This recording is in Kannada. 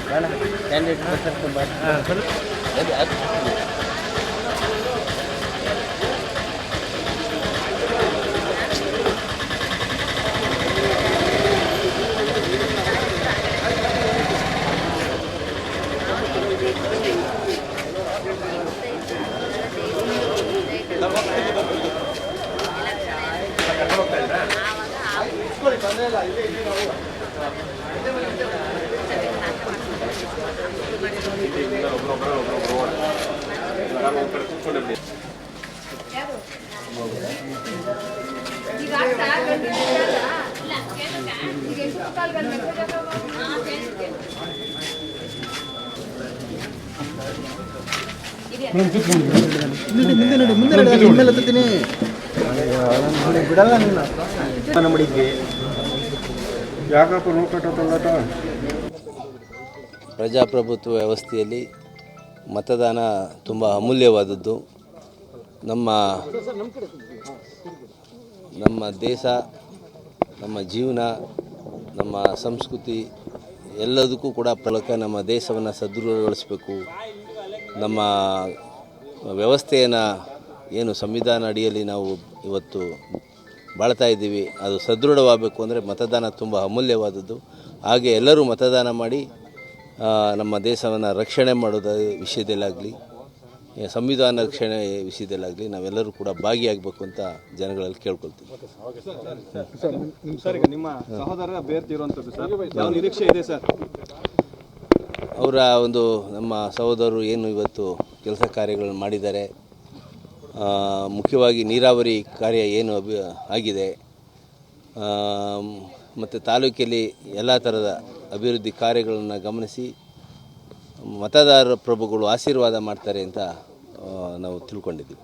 ಕ್ಯಾಂಡಿಡೇಟ್ ಬರ್ತಾರೆ ತುಂಬ ಪ್ರಜಾಪ್ರಭುತ್ವ ವ್ಯವಸ್ಥೆಯಲ್ಲಿ ಮತದಾನ ತುಂಬ ಅಮೂಲ್ಯವಾದದ್ದು. ನಮ್ಮ ದೇಶ, ನಮ್ಮ ಜೀವನ, ನಮ್ಮ ಸಂಸ್ಕೃತಿ ಎಲ್ಲದಕ್ಕೂ ಕೂಡ ಪ್ರಮುಖ. ನಮ್ಮ ದೇಶವನ್ನು ಸದೃಢಗೊಳಿಸಬೇಕು. ನಮ್ಮ ವ್ಯವಸ್ಥೆಯನ್ನು ಏನು ಸಂವಿಧಾನ ಅಡಿಯಲ್ಲಿ ನಾವು ಇವತ್ತು ಬಾಳ್ತಾ ಇದ್ದೀವಿ, ಅದು ಸದೃಢವಾಗಬೇಕು ಅಂದರೆ ಮತದಾನ ತುಂಬ ಅಮೂಲ್ಯವಾದದ್ದು. ಹಾಗೆ ಎಲ್ಲರೂ ಮತದಾನ ಮಾಡಿ ನಮ್ಮ ದೇಶವನ್ನು ರಕ್ಷಣೆ ಮಾಡೋದ ವಿಷಯದಲ್ಲಾಗಲಿ, ಸಂವಿಧಾನ ರಕ್ಷಣೆ ವಿಷಯದಲ್ಲಾಗಲಿ ನಾವೆಲ್ಲರೂ ಕೂಡ ಭಾಗಿಯಾಗಬೇಕು ಅಂತ ಜನಗಳಲ್ಲಿ ಕೇಳ್ಕೊಳ್ತೀವಿ. ಸರ್, ಈಗ ನಿಮ್ಮ ಸಹೋದರ ಅಭ್ಯರ್ಥಿ ಇರುವಂಥದ್ದು ಸರ್, ಯಾವ ನಿರೀಕ್ಷೆ ಇದೆ ಸರ್? ಅವರ ಒಂದು ನಮ್ಮ ಸಹೋದರರು ಏನು ಇವತ್ತು ಕೆಲಸ ಕಾರ್ಯಗಳನ್ನು ಮಾಡಿದ್ದಾರೆ, ಮುಖ್ಯವಾಗಿ ನೀರಾವರಿ ಕಾರ್ಯ ಏನು ಆಗಿದೆ ಮತ್ತು ತಾಲೂಕಲ್ಲಿ ಎಲ್ಲ ಥರದ ಅಭಿವೃದ್ಧಿ ಕಾರ್ಯಗಳನ್ನು ಗಮನಿಸಿ ಮತದಾರ ಪ್ರಭುಗಳು ಆಶೀರ್ವಾದ ಮಾಡ್ತಾರೆ ಅಂತ ನಾವು ತಿಳ್ಕೊಂಡಿದ್ದೀವಿ.